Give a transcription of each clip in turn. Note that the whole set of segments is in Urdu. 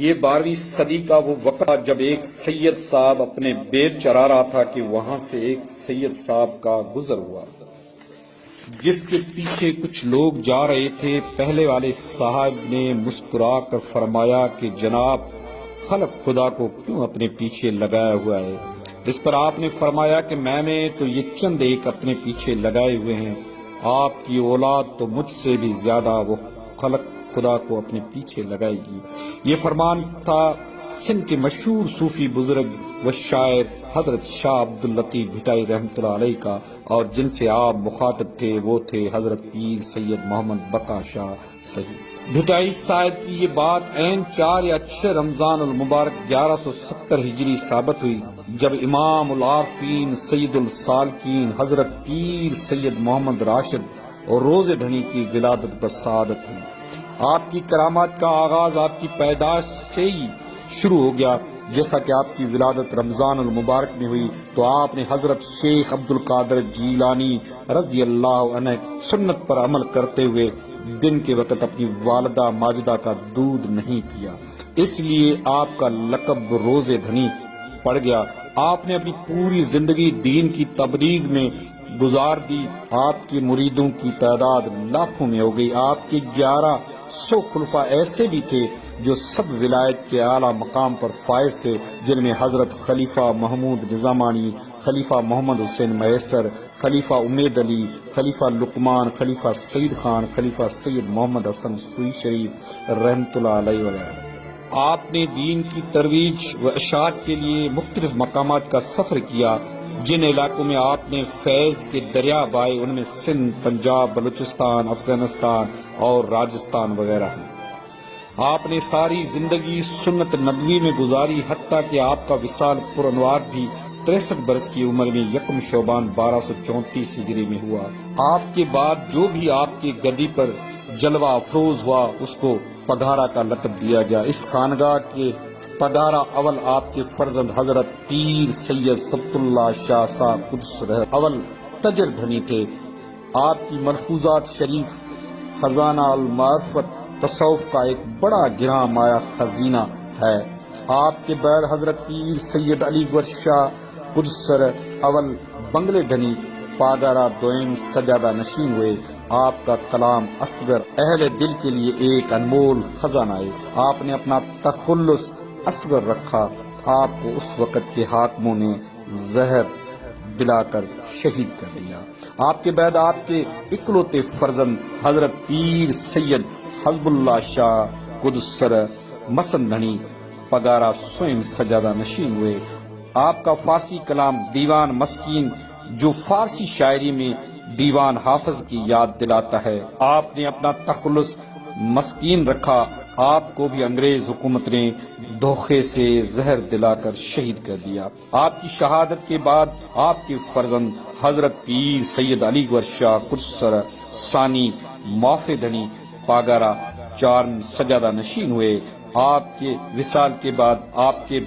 یہ 12ویں صدی کا وہ وقت تھا جب ایک سید صاحب اپنے بیل چرا رہا تھا کہ وہاں سے ایک سید صاحب کا گزر ہوا جس کے پیچھے کچھ لوگ جا رہے تھے۔ پہلے والے صاحب نے مسکرا کر فرمایا کہ جناب، خلق خدا کو کیوں اپنے پیچھے لگایا ہوا ہے؟ اس پر آپ نے فرمایا کہ میں نے تو یہ چند ایک اپنے پیچھے لگائے ہوئے ہیں، آپ کی اولاد تو مجھ سے بھی زیادہ وہ خلق خدا کو اپنے پیچھے لگائے گی۔ یہ فرمان تھا سندھ کے مشہور صوفی بزرگ و شاعر حضرت شاہ عبداللطیف بھٹائی رحمۃ اللہ علیہ کا، اور جن سے آپ مخاطب تھے وہ تھے حضرت پیر سید محمد بقا شاہ صحیح بھٹائی صاحب کی۔ یہ بات عین 4 یا 6 رمضان المبارک 1170 ہجری ثابت ہوئی جب امام العارفین سید السالکین حضرت پیر سید محمد راشد اور روزے دھنی کی ولادت بسعادت ہوئی۔ آپ کی کرامات کا آغاز آپ کی پیدائش سے ہی شروع ہو گیا۔ جیسا کہ آپ کی ولادت رمضان المبارک میں ہوئی تو آپ نے حضرت شیخ عبد القادر جیلانی رضی اللہ عنہ سنت پر عمل کرتے ہوئے دن کے وقت اپنی والدہ ماجدہ کا دودھ نہیں پیا، اس لیے آپ کا لقب روزے دھنی پڑ گیا۔ آپ نے اپنی پوری زندگی دین کی تبلیغ میں گزار دی۔ آپ کے مریدوں کی تعداد لاکھوں میں ہو گئی۔ آپ کے 1100 خلفاء ایسے بھی تھے جو سب ولایت کے اعلیٰ مقام پر فائز تھے، جن میں حضرت خلیفہ محمود نظامانی، خلیفہ محمد حسین میسر، خلیفہ امید علی، خلیفہ لقمان، خلیفہ سعید خان، خلیفہ سید محمد حسن سوئی شریف رحمۃ اللہ علیہ وغیرہ۔ آپ نے دین کی ترویج و اشاعت کے لیے مختلف مقامات کا سفر کیا۔ جن علاقوں میں آپ نے فیض کے دریا بہائے ان میں سندھ، پنجاب، بلوچستان، افغانستان اور راجستھان وغیرہ ہیں۔ آپ نے ساری زندگی سنت نبوی میں گزاری، حتیٰ کہ آپ کا وصال پرانوار بھی 63 برس کی عمر میں 1 شعبان 1234 ہجری میں ہوا۔ آپ کے بعد جو بھی آپ کی گدی پر جلوہ افروز ہوا اس کو پگھارا کا لقب دیا گیا۔ اس خانگاہ کے پگھارا اول آپ کے فرزند حضرت پیر سید سبت اللہ شاہ صاحب قدس رہ اول تجر دھنی تھے۔ آپ کی ملفوظات شریف خزانہ المعرفت تصوف کا ایک بڑا گراں مایہ خزینہ ہے۔ آپ کے بعد حضرت پیر سید علی گور شاہ قدس اول بنگلے دھنی پاگارا دوئم سجادہ نشین ہوئے۔ آپ کا کلام اصغر اہل دل کے لیے ایک انمول خزانہ ہے۔ آپ نے اپنا تخلص اصغر رکھا۔ آپ کو اس وقت کے حاکموں نے زہر دلا کر شہید کر دیا۔ آپ کے بعد آپ کے اکلوتے فرزند حضرت پیر سید حزب اللہ شاہ قدس سر مسن دھنی پگارا سوئم سجادہ نشین ہوئے۔ آپ کا فارسی کلام دیوان مسکین جو فارسی شاعری میں دیوان حافظ کی یاد دلاتا ہے، آپ نے اپنا تخلص مسکین رکھا۔ آپ کو بھی انگریز حکومت نے دھوکے سے زہر دلا کر شہید کر دیا۔ آپ کی شہادت کے بعد آپ کے فرزند حضرت پیر سید علی گور شاہ قدس سر ثانی معافی دھنی پاگارا چارم سجادہ نشین ہوئے۔ آپ کے وصال کے بعد آپ کے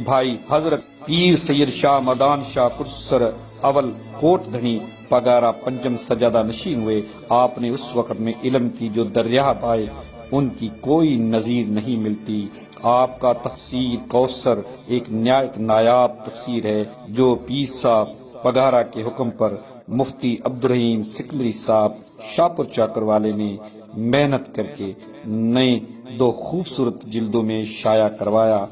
بھائی حضرت پیر سید شاہ مدان شاہ قدس سر اول کوٹ دھنی پگارا پنجم سجادہ نشین ہوئے۔ آپ نے اس وقت میں علم کی جو دریا پائے ان کی کوئی نظیر نہیں ملتی۔ آپ کا تفسیر کوثر ایک نہایت نایاب تفسیر ہے جو پیر صاحب پگارا کے حکم پر مفتی عبدالرحیم سکندری صاحب شاہپور چاکر والے نے محنت کر کے نئے 2 خوبصورت جلدوں میں شائع کروایا۔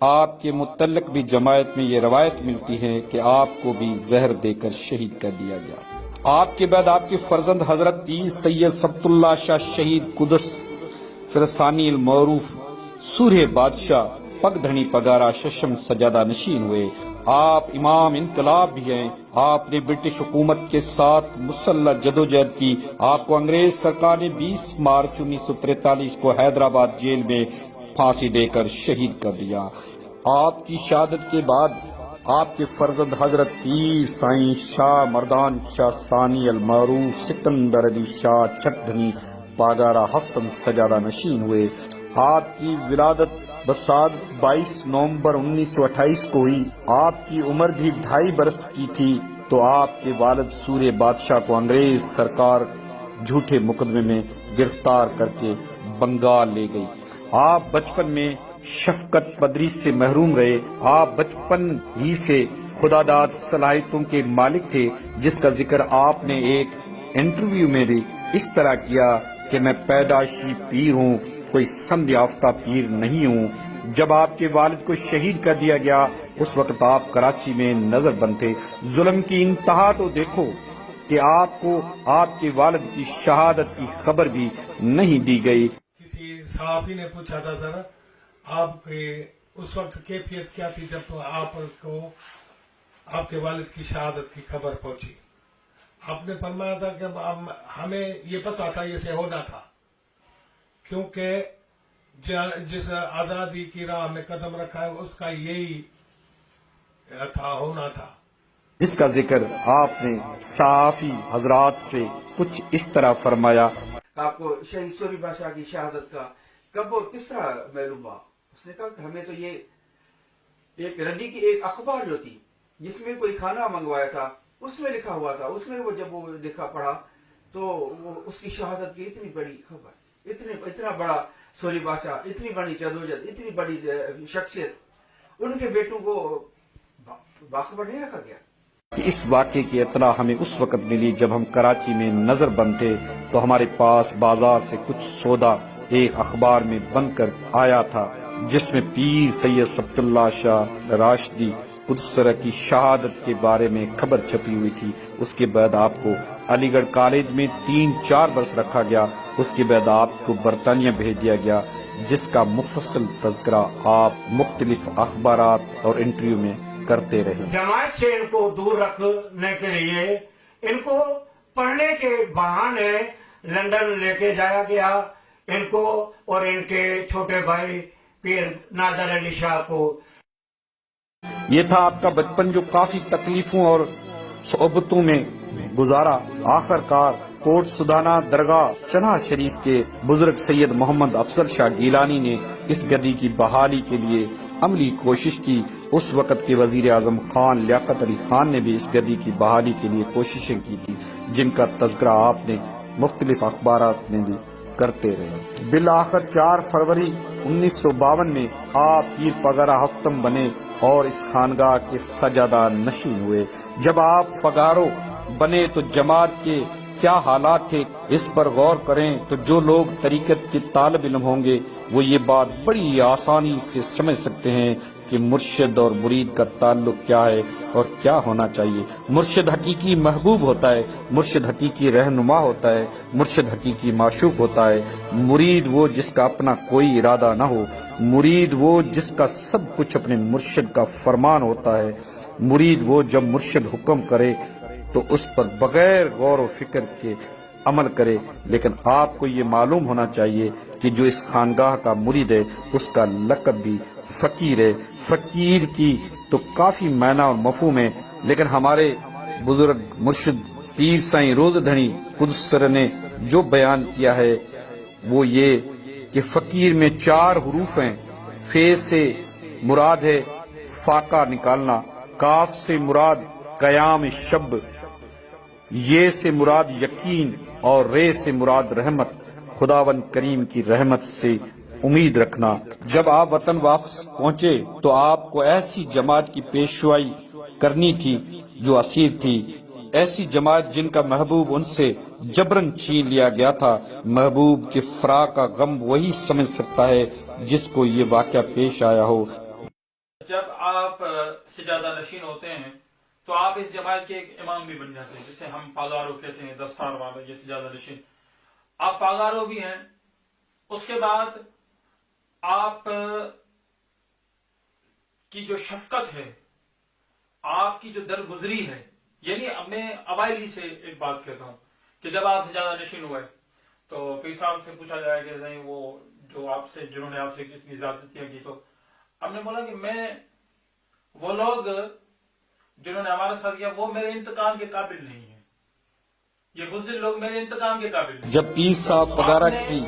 آپ کے متعلق بھی جماعت میں یہ روایت ملتی ہے کہ آپ کو بھی زہر دے کر شہید کر دیا گیا۔ آپ کے بعد آپ کے فرزند حضرت پیر سید سبت اللہ شاہ شہید قدس فرسانی المعروف سورہ بادشاہ پگ دھنی پگارا ششم سجادہ نشین ہوئے۔ آپ امام انقلاب بھی ہیں۔ آپ نے برٹش حکومت کے ساتھ مسلح جدوجہد کی۔ آپ کو انگریز سرکار نے 20 مارچ 1943 کو حیدرآباد جیل میں پھانسی دے کر شہید کر دیا۔ آپ کی شہادت کے بعد آپ کے فرزند حضرت پیر سائیں شاہ مردان شاہ ثانی المعروف سکندر علی شاہ چھٹ دھنی پاگارا ہفتم سجادہ نشین ہوئے۔ آپ کی ولادت بسعادت 22 نومبر 1928 کو ہوئی۔ آپ کی عمر بھی 2.5 برس کی تھی تو آپ کے والد سورہ بادشاہ کو انگریز سرکار جھوٹے مقدمے میں گرفتار کر کے بنگال لے گئی۔ آپ بچپن میں شفقت تدریس سے محروم رہے. آپ بچپن ہی سے خداداد صلاحیتوں کے مالک تھے، جس کا ذکر آپ نے ایک انٹرویو میں بھی اس طرح کیا کہ میں پیدائشی پیر ہوں، کوئی سمجھ یافتہ پیر نہیں ہوں. جب آپ کے والد کو شہید کر دیا گیا اس وقت آپ کراچی میں نظر بند تھے. ظلم کی انتہا تو دیکھو کہ آپ کو آپ کے والد کی شہادت کی خبر بھی نہیں دی گئی. کسی صحافی نے پوچھا تھا ذرا آپ کے اس وقت کیفیت کیا تھی جب آپ کو آپ کے والد کی شہادت کی خبر پہنچی. آپ نے فرمایا تھا کہ ہمیں یہ پتا تھا یہ سے ہونا تھا، کیونکہ جس آزادی کی راہ میں قدم رکھا ہے اس کا یہی تھا، ہونا تھا. جس کا ذکر آپ نے صحافی حضرات سے کچھ اس طرح فرمایا. آپ کو شہید سوری بادشاہ کی شہادت کا کب اور کس طرح معلوم ہوا؟ اس نے کہا کہ ہمیں تو یہ ایک ردی کی ایک اخبار جو تھی جس میں کوئی کھانا منگوایا تھا اس میں لکھا ہوا تھا. اس میں وہ جب وہ لکھا پڑھا تو وہ اس کی شہادت کی اتنی بڑی خبر، اتنا بڑا سوری بادشاہ، اتنی بڑی جدوجہد، اتنی بڑی شخصیت، ان کے بیٹوں کو باخبر نہیں رکھا گیا. اس واقعے کی اطلاع ہمیں اس وقت ملی جب ہم کراچی میں نظر بند تھے تو ہمارے پاس بازار سے کچھ سودا ایک اخبار میں بن کر آیا تھا جس میں پیر سید ثبت اللہ شاہ راشدی قدسرہ کی شہادت کے بارے میں خبر چھپی ہوئی تھی. اس کے بعد آپ کو علی گڑھ کالج میں 3-4 برس رکھا گیا. اس کے بعد آپ کو برطانیہ بھیج دیا گیا جس کا مفصل تذکرہ آپ مختلف اخبارات اور انٹرویو میں کرتے رہے. جماعت سے ان کو دور رکھنے کے لیے ان کو پڑھنے کے بہانے لندن لے کے جایا گیا، ان کو اور ان کے چھوٹے بھائی پیر نادر علی شاہ کو. یہ تھا آپ کا بچپن جو کافی تکلیفوں اور صعوبتوں میں گزارا. آخر کار کوٹ سدانہ درگاہ چناح شریف کے بزرگ سید محمد افضل شاہ گیلانی نے اس گدی کی بحالی کے لیے عملی کوشش کی. اس وقت کے وزیر اعظم خان لیاقت علی خان نے بھی اس گدی کی بحالی کے لیے کوششیں کی تھی جن کا تذکرہ آپ نے مختلف اخبارات میں بھی کرتے رہے. بالآخر 4 فروری 1952 میں آپ پیر پگارا ہفتم بنے اور اس خانگاہ کے سجادہ نشین ہوئے. جب آپ پگارو بنے تو جماعت کے کیا حالات تھے اس پر غور کریں تو جو لوگ طریقت کے طالب علم ہوں گے وہ یہ بات بڑی آسانی سے سمجھ سکتے ہیں کہ مرشد اور مرید کا تعلق کیا ہے اور کیا ہونا چاہیے. مرشد حقیقی محبوب ہوتا ہے، مرشد حقیقی رہنما ہوتا ہے، مرشد حقیقی معشوق ہوتا ہے. مرید وہ جس کا اپنا کوئی ارادہ نہ ہو، مرید وہ جس کا سب کچھ اپنے مرشد کا فرمان ہوتا ہے. مرید وہ جب مرشد حکم کرے تو اس پر بغیر غور و فکر کے عمل کرے. لیکن آپ کو یہ معلوم ہونا چاہیے کہ جو اس خانگاہ کا مرید ہے اس کا لقب بھی فقیر ہے. فقیر کی تو کافی معنی اور مفہوم ہے، لیکن ہمارے بزرگ مرشد پیر سائیں روز دھنی قدسر نے جو بیان کیا ہے وہ یہ کہ فقیر میں 4 حروف ہیں. فے سے مراد ہے فاقہ نکالنا، کاف سے مراد قیام شب، یہ سے مراد یقین اور رے سے مراد رحمت، خداوند کریم کی رحمت سے امید رکھنا. جب آپ وطن واپس پہنچے تو آپ کو ایسی جماعت کی پیشوائی کرنی تھی جو اسیر تھی، ایسی جماعت جن کا محبوب ان سے جبرن چھین لیا گیا تھا. محبوب کے فراق کا غم وہی سمجھ سکتا ہے جس کو یہ واقعہ پیش آیا ہو. جب آپ سجادہ نشین ہوتے ہیں تو آپ اس جماعت کے ایک امام بھی بن جاتے ہیں، جسے ہم پاگارو کہتے ہیں، دستار والے، یہ سجادہ نشین. آپ پاگارو بھی ہیں. اس کے بعد آپ کی جو شفقت ہے، آپ کی جو درگزری ہے، یعنی میں اوائل ہی سے ایک بات کہتا ہوں کہ جب آپ سجادہ نشین ہوئے تو پیر صاحب سے پوچھا جائے کہ نہیں وہ جو آپ سے جنہوں نے آپ سے اتنی زیادتیاں کی، تو ہم نے بولا کہ میں وہ لوگ جنہوں نے ہمارے ساتھ کیا وہ میرے انتقام کے قابل نہیں ہیں، یہ بزدل لوگ میرے انتقام کے قابل نہیں. جب پیر صاحب پگارا کی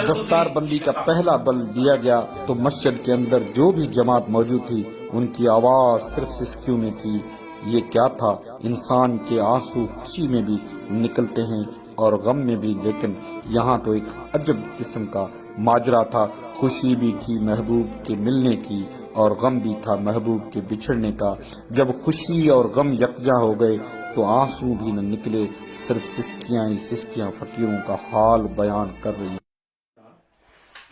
دستار بندی کا پہلا بل دیا گیا تو مسجد کے اندر جو بھی جماعت موجود تھی ان کی آواز صرف سسکیوں میں تھی. یہ کیا تھا؟ انسان کے آنسو خوشی میں بھی نکلتے ہیں، اور غم میں بھی، لیکن یہاں تو ایک عجب قسم کا ماجرا تھا۔ خوشی بھی تھی محبوب کے ملنے کی اور غم بھی تھا محبوب کے بچھڑنے کا۔ جب خوشی اور غم یکجا ہو گئے تو آنسو بھی نہ نکلے، صرف سسکیاں ہی سسکیاں فقیروں کا حال بیان کر رہی ہیں۔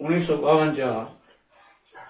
1952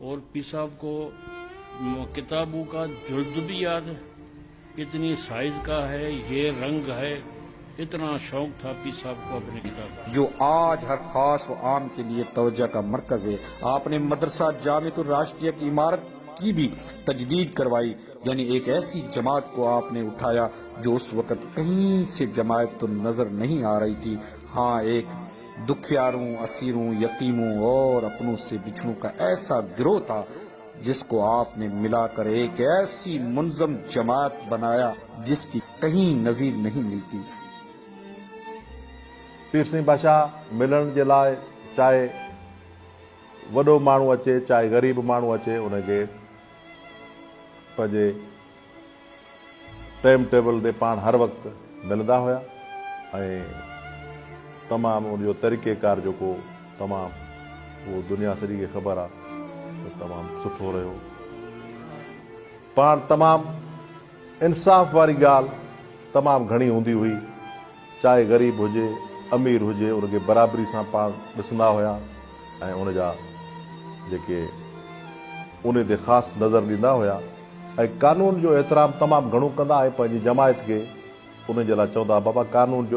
اور پیر صاحب کو کتابوں کا جلد بھی یاد ہے، کتنی سائز کا ہے، یہ رنگ ہے، اتنا شوق تھا پیر صاحب کو اپنی کتاب کا۔ جو آج ہر خاص و عام کے لیے توجہ کا مرکز ہے۔ آپ نے مدرسہ جامعۃ الراشدیہ کی عمارت کی بھی تجدید کروائی، یعنی ایک ایسی جماعت کو آپ نے اٹھایا جو اس وقت کہیں سے جماعت تو نظر نہیں آ رہی تھی، ہاں ایک دکھیاروں، اسیروں، یتیموں اور اپنوں سے بچھڑوں کا ایسا گروہ تھا جس کو آپ نے ملا کر ایک ایسی منظم جماعت بنایا جس کی کہیں نظیر نہیں ملتی۔ پیر سنگھ بادشاہ ملن کے لائے چاہے وڈو مانو اچے چاہے غریب مانو اچے ان کے پنجے ٹائم ٹیبل دے پان ہر وقت ملدا ہویا، تمام ان جو طریقہ کار جو کو تمام وہ دنیا سری کے خبر آ تو تمام سٹھو رہو، پان تمام انصاف واری گال تمام گھنی ہوندی ہوئی، چاہے غریب ہوجے امیر ہوجے ان کے برابری سے پان ڈسندا ہویا، ان جا جے ان دے خاص نظر ڈیندا ہویا، قانون جو احترام تمام گھنو کندا ہے پنجی جماعت کے، ان جے لا چوندا بابا قانون جو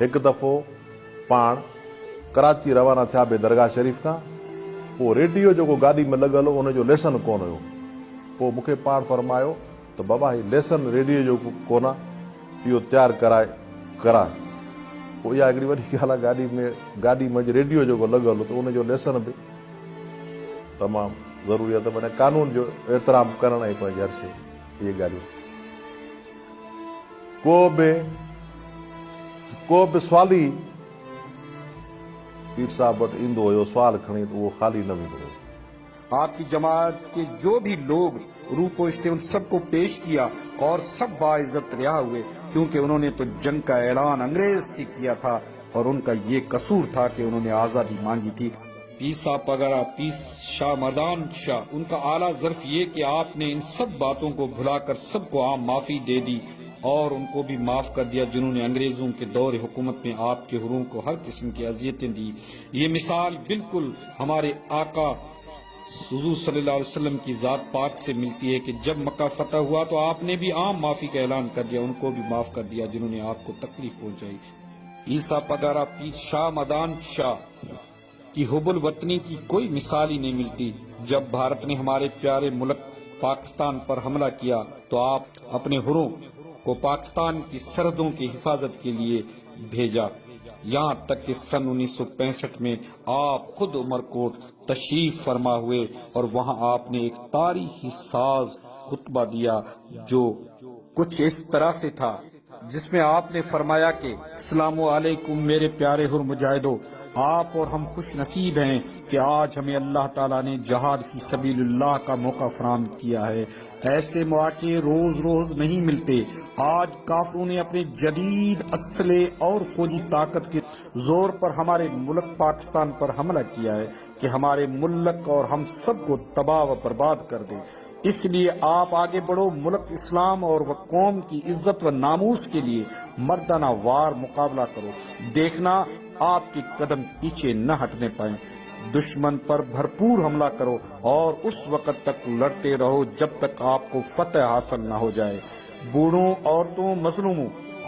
ایک دفعو پان کراچی روانہ تھیا بے درگاہ شریف کا، وہ ریڈیو جو گاڑی میں لگل ہو ان جو لیسن کون ہو، وہ مکھے پان فرماયો تو بابا ہی لیسن ریڈیو جو کونا یہ تیار کرائے، وہ یہ اگلی وڈی گال گاڑی میں ریڈیو جو لگل ہو تو ان جو لیسن بھی تمام ضروریت بنے، قانون جو احترام کرنا ہے پنجی ہر شے یہ گاڑی۔ کو بھی سوالی پیر صاحب وٹ ایندو ہوئے سوال کھڑی تو وہ خالی نہ ویندو ہو۔ آپ کی جماعت کے جو بھی لوگ روح پہنچتے ان سب کو پیش کیا اور سب باعزت رہا ہوئے، کیونکہ انہوں نے تو جنگ کا اعلان انگریز سے کیا تھا اور ان کا یہ قصور تھا کہ انہوں نے آزادی مانگی تھی۔ پیر صاحب وغیرہ پیر شاہ مردان شاہ، ان کا اعلیٰ ظرف یہ کہ آپ نے ان سب باتوں کو بھلا کر سب کو عام معافی دے دی اور ان کو بھی معاف کر دیا جنہوں نے انگریزوں کے دور حکومت میں آپ کے حروم کو ہر قسم کی اذیتیں دی۔ یہ مثال بالکل ہمارے آقا حضور صلی اللہ علیہ وسلم کی ذات پاک سے ملتی ہے کہ جب مکہ فتح ہوا تو آپ نے بھی عام معافی کا اعلان کر دیا، ان کو بھی معاف کر دیا جنہوں نے آپ کو تکلیف پہنچائی۔ عیسیٰ پگارا پیر شاہ مدان شاہ کی حب الوطنی کی کوئی مثال ہی نہیں ملتی۔ جب بھارت نے ہمارے پیارے ملک پاکستان پر حملہ کیا تو آپ اپنے حروم کو پاکستان کی سرحدوں کی حفاظت کے لیے بھیجا، یہاں تک کہ سن 1965 میں آپ خود عمرکوٹ تشریف فرما ہوئے اور وہاں آپ نے ایک تاریخی ساز خطبہ دیا جو کچھ اس طرح سے تھا، جس میں آپ نے فرمایا کہ السلام علیکم میرے پیارے حر مجاہدو، آپ اور ہم خوش نصیب ہیں کہ آج ہمیں اللہ تعالیٰ نے جہاد فی سبیل اللہ کا موقع فراہم کیا ہے۔ ایسے مواقع روز روز نہیں ملتے۔ آج کافروں نے اپنے جدید اسلحے اور فوجی طاقت کے زور پر ہمارے ملک پاکستان پر حملہ کیا ہے کہ ہمارے ملک اور ہم سب کو تباہ و برباد کر دے۔ اس لیے آپ آگے بڑھو، ملک اسلام اور وہ قوم کی عزت و ناموس کے لیے مردانہ وار مقابلہ کرو، دیکھنا آپ کے قدم پیچھے نہ ہٹنے پائیں۔ دشمن پر بھرپور حملہ کرو اور اس وقت تک لڑتے رہو جب تک آپ کو فتح حاصل نہ ہو جائے۔ بوڑھوں، عورتوں، مظلوموں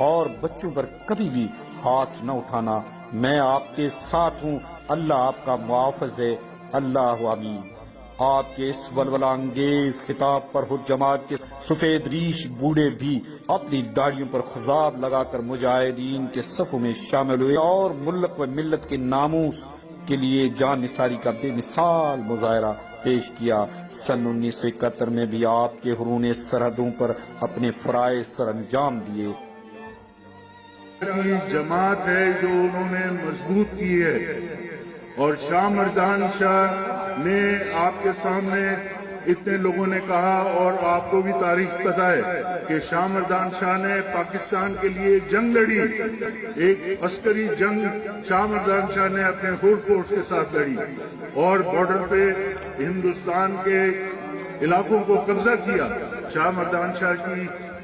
اور بچوں پر کبھی بھی ہاتھ نہ اٹھانا۔ میں آپ کے ساتھ ہوں، اللہ آپ کا محافظ ہے، اللہ آمین۔ آپ کے اس ولولہ انگیز خطاب پر خود جماعت کے سفید ریش بوڑھے بھی اپنی داڑھیوں پر خضاب لگا کر مجاہدین کے صفوں میں شامل ہوئے اور ملک و ملت کے ناموس کے لیے جان نثاری کا بے مثال مظاہرہ پیش کیا۔ سن 1971 میں بھی آپ کے حرون سرحدوں پر اپنے فرائض سر انجام دیے۔ جماعت ہے جو انہوں نے مضبوط کی ہے، اور شاہ مردان شاہ نے آپ کے سامنے اتنے لوگوں نے کہا اور آپ کو بھی تاریخ پتہ ہے کہ شاہ مردان شاہ نے پاکستان کے لیے جنگ لڑی، ایک عسکری جنگ شاہ مردان شاہ نے اپنے فورس کے ساتھ لڑی اور بارڈر پہ ہندوستان کے علاقوں کو قبضہ کیا۔ شاہ مردان شاہ کی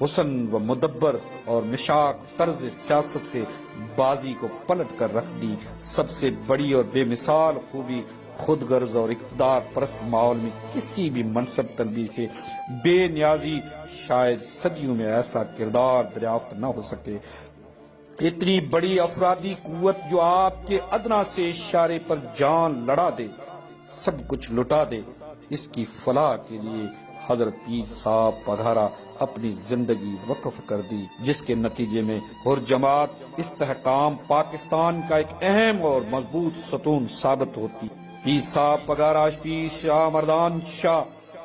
حسن و مدبر اور مشاق طرز سیاست سے بازی کو پلٹ کر رکھ دی۔ سب سے بڑی اور بے مثال خوبی خود غرض اور اقتدار پرست ماحول میں کسی بھی منصب طلبی سے بے نیازی شاید صدیوں میں ایسا کردار دریافت نہ ہو سکے۔ اتنی بڑی افرادی قوت جو آپ کے ادنا سے اشارے پر جان لڑا دے، سب کچھ لٹا دے، اس کی فلاح کے لیے حضرت پیر صاحب پدھارا اپنی زندگی وقف کر دی، جس کے نتیجے میں حر جماعت استحکام پاکستان کا ایک اہم اور مضبوط ستون ثابت ہوتی۔ پیر صاحب پگارا پیر شاہ مردان شاہ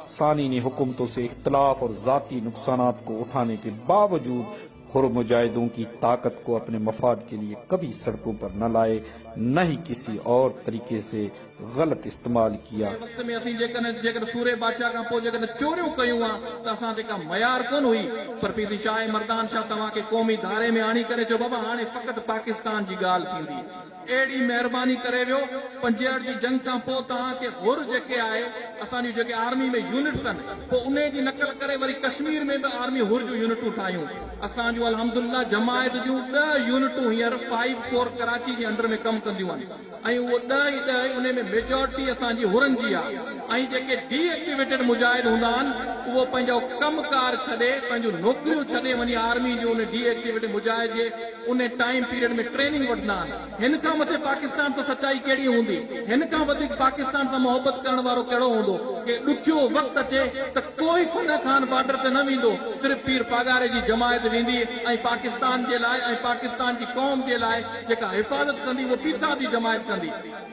ثانی نے حکومتوں سے اختلاف اور ذاتی نقصانات کو اٹھانے کے باوجود حر مجاہدوں کی طاقت کو اپنے مفاد کے لیے کبھی سڑکوں پر نہ لائے، نہ ہی کسی اور طریقے سے غلط استعمال کیا۔ وقت میں اسی جیکر سورے بادشاہ کا پو جیکر چوریوں کیوں تو اساں تے کا معیار کون ہوئی، پر پی شاہ مردان شاہ تمہاں کے قومی دھارے میں آنی کرے چو بابا ہانے فقط پاکستان جی گال تھیندی، ایڈی مہربانی کرے ویو 65 جی جنگ کا پو تہاں کے حر جے آئے اساں جو کہ آرمی میں یونٹ سن پو انہیں جی نقل کرے وری کشمیر میں بھی آرمی حر جو یونٹوں ٹھائیوں، اساں جو الحمدللہ جماعت جو 10 یونٹوں ہیر 5-4 کراچی جی انڈر میں کم کندیوں ہیں، وہ 10 انہیں میں میجورٹی اساں جی ہرن جی آئی جے کہ ڈی ایکٹیویٹڈ مجاہد ہندان وہ پنجو کم کار چھڑے پنجو نوکریوں چھڑے ونی آرمی جو انہیں ڈی ایکٹیویٹڈ مجاہد جے انہیں ٹائم پیریڈ میں ٹریننگ وٹنا ہن کا متے پاکستان سے سچائی کیڑی ہوندی، ہن کا ودیک پاکستان سے محبت کرن وارو کیڑو ہوندو کہ ڈکھیو وقت اچے تو کوئی فنا خان بارڈر تے نہ ویندو، صرف پیر پاگارے جی جماعت ویندی ائی پاکستان جے لائے ائی پاکستان کی قوم جے لائے جکا حفاظت کندی وہ پیسا دی جماعت کندی۔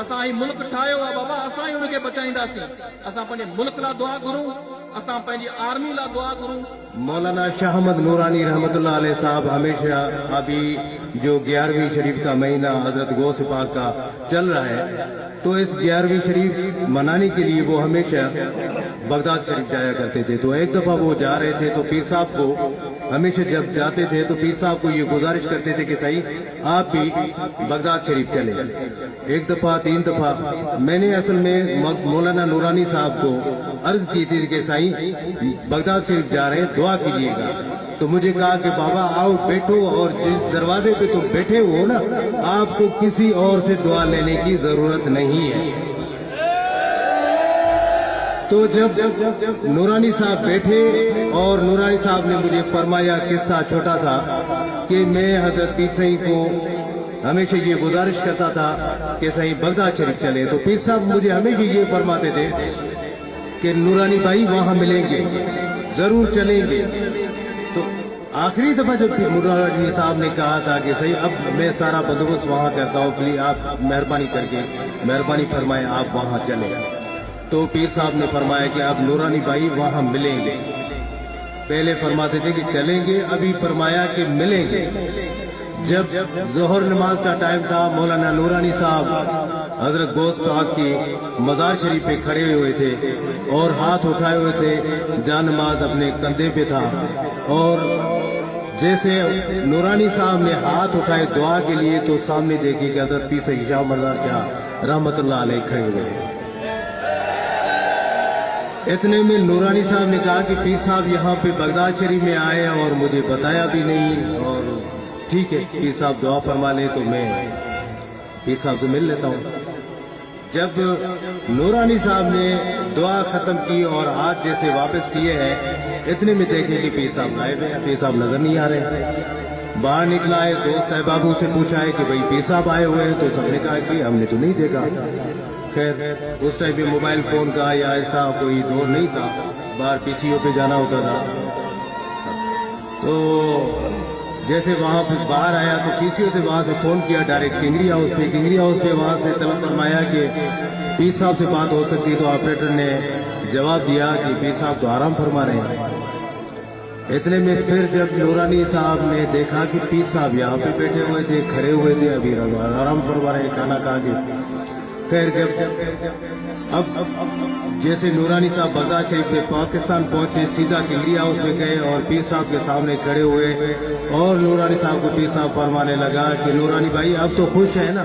اساں ہی ملک ٹھايو آ بابا اساں ہی ان کے بچائنداسیں، اساں پنجے ملک لا دعا کروں، اساں پنجی آرمی لا دعا کروں۔ مولانا شاہ احمد نورانی رحمۃ اللہ علیہ صاحب ہمیشہ ابھی جو 11ویں شریف کا مہینہ حضرت غوث پاک کا چل رہا ہے تو اس 11ویں شریف منانے کے لیے وہ ہمیشہ بغداد شریف جایا کرتے تھے، تو ایک دفعہ وہ جا رہے تھے تو پیر صاحب کو ہمیشہ جب جاتے تھے تو پیر صاحب کو یہ گزارش کرتے تھے کہ صحیح آپ بھی بغداد شریف چلے۔ ایک دفعہ 3 دفعہ میں نے اصل میں مولانا نورانی صاحب کو عرض کی تھی کہ صحیح بغداد شریف جا رہے ہیں دعا کیجیے گا، تو مجھے کہا کہ بابا آؤ بیٹھو اور جس دروازے پہ تم بیٹھے ہو نا آپ کو کسی اور سے دعا لینے کی ضرورت نہیں ہے۔ تو جب نورانی صاحب بیٹھے اور نورانی صاحب نے مجھے فرمایا قصہ چھوٹا سا کہ میں حضرت پیر صاحب کو ہمیشہ یہ گزارش کرتا تھا کہ صحیح بغداد شریف چلے، تو پیر صاحب مجھے ہمیشہ یہ فرماتے تھے کہ نورانی بھائی وہاں ملیں گے، ضرور چلیں گے۔ تو آخری دفعہ جب نورانی صاحب نے کہا تھا کہ صحیح اب میں سارا بندوبست وہاں کرتا ہوں، پلیز آپ مہربانی کر کے مہربانی فرمائیں آپ وہاں چلیں، تو پیر صاحب نے فرمایا کہ آپ نورانی بھائی وہاں ملیں گے۔ پہلے فرماتے تھے کہ چلیں گے، ابھی فرمایا کہ ملیں گے۔ جب ظہر نماز کا ٹائم تھا مولانا نورانی صاحب حضرت غوث پاک کی مزار شریف پہ کھڑے ہوئے تھے اور ہاتھ اٹھائے ہوئے تھے، جان نماز اپنے کندھے پہ تھا، اور جیسے نورانی صاحب نے ہاتھ اٹھائے دعا کے لیے تو سامنے دیکھی کہ حضرت پیر سید شاہ مردان شاہ رحمت اللہ علیہ کھڑے ہوئے۔ اتنے میں نورانی صاحب نے کہا کہ پیر صاحب یہاں پہ بغداد شریف میں آئے اور مجھے بتایا بھی نہیں، اور ٹھیک ہے پیر صاحب دعا فرما لے تو میں پیر صاحب سے مل لیتا ہوں۔ جب نورانی صاحب نے دعا ختم کی اور ہاتھ جیسے واپس کیے ہیں، اتنے میں دیکھیں کہ پیر صاحب غائب ہیں، پیر صاحب نظر نہیں آ رہے۔ باہر نکلا ہے، دوست احبابوں سے پوچھا ہے کہ بھائی پیر صاحب آئے ہوئے ہیں، تو سب نے کہا کہ ہم نے تو نہیں دیکھا۔ خیر اس ٹائم پہ موبائل فون کا یا ایسا کوئی دور نہیں تھا، باہر پیچھیوں پہ جانا ہوتا تھا، تو جیسے وہاں پہ باہر آیا تو پیسیوں سے وہاں سے فون کیا ڈائریکٹ کنگری ہاؤس پہ وہاں سے طلب فرمایا کہ پیر صاحب سے بات ہو سکتی، تو آپریٹر نے جواب دیا کہ پیر صاحب تو آرام فرما رہے ہیں۔ اتنے میں پھر جب نورانی صاحب نے دیکھا کہ پیر صاحب یہاں پہ بیٹھے ہوئے تھے، کھڑے ہوئے تھے، ابھی آرام فرما رہے ہیں کھانا کھا کے۔ خیر جب اب جیسے نورانی صاحب بغداد شریف سے پاکستان پہنچے، سیدھا کنگری ہاؤس میں گئے اور پیر صاحب کے سامنے کھڑے ہوئے، اور نورانی صاحب کو پیر صاحب فرمانے لگا کہ نورانی بھائی اب تو خوش ہے نا۔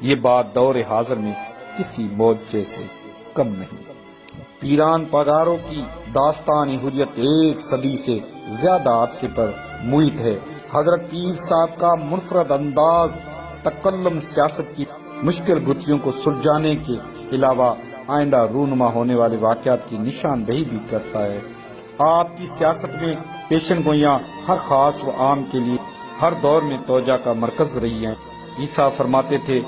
یہ بات دور حاضر میں کسی معجزے سے کم نہیں۔ پیران پگاروں کی داستانی حریت 1 صدی سے زیادہ عرصے پر محیط ہے۔ حضرت پیر صاحب کا منفرد انداز تکلم سیاست کی مشکل گتھیوں کو سلجھانے کے علاوہ آئندہ رونما ہونے والے واقعات کی نشاندہی بھی کرتا ہے۔ آپ کی سیاست میں پیشن گوئیاں ہر خاص و عام کے لیے ہر دور میں توجہ کا مرکز رہی ہیں۔ عیسیٰ فرماتے تھے،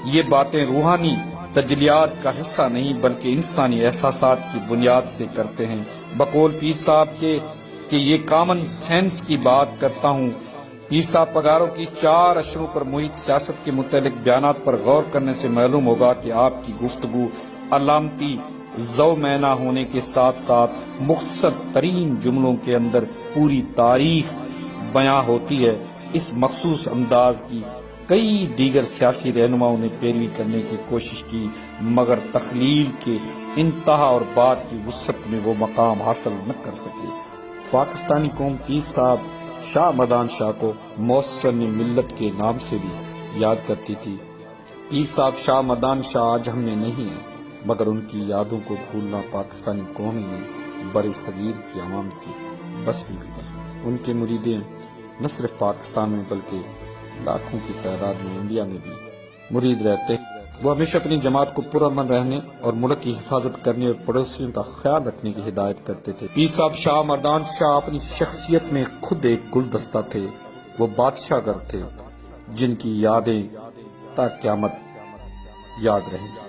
یہ باتیں روحانی تجلیات کا حصہ نہیں بلکہ انسانی احساسات کی بنیاد سے کرتے ہیں۔ بقول پیر صاحب کے کہ یہ کامن سینس کی بات کرتا ہوں۔ پیر صاحب پگاروں کی 4 اشروں پر محیط سیاست کے متعلق بیانات پر غور کرنے سے معلوم ہوگا کہ آپ کی گفتگو علامتی ذو معنی ہونے کے ساتھ ساتھ مختصر ترین جملوں کے اندر پوری تاریخ بیان ہوتی ہے۔ اس مخصوص انداز کی کئی دیگر سیاسی رہنماؤں نے پیروی کرنے کی کوشش کی، مگر تخلیل کے انتہا اور بات کی وسعت میں وہ مقام حاصل نہ کر سکے۔ پاکستانی قوم پیر صاحب شاہ مدان شاہ کو موثر ملت کے نام سے بھی یاد کرتی تھی۔ پیر صاحب شاہ مدان شاہ آج ہم میں نہیں ہیں، مگر ان کی یادوں کو بھولنا پاکستانی قوم میں بر صغیر کی عوام کی بس بھی نہیں۔ ان کے مریدین نہ صرف پاکستان میں بلکہ لاکھوں کی تعداد میں انڈیا میں بھی مرید رہتے۔ وہ ہمیشہ اپنی جماعت کو پرامن رہنے اور ملک کی حفاظت کرنے اور پڑوسیوں کا خیال رکھنے کی ہدایت کرتے تھے۔ پیر صاحب شاہ مردان شاہ اپنی شخصیت میں خود ایک گلدستہ تھے۔ وہ بادشاہ گر تھے جن کی یادیں تا قیامت یاد رہیں گی۔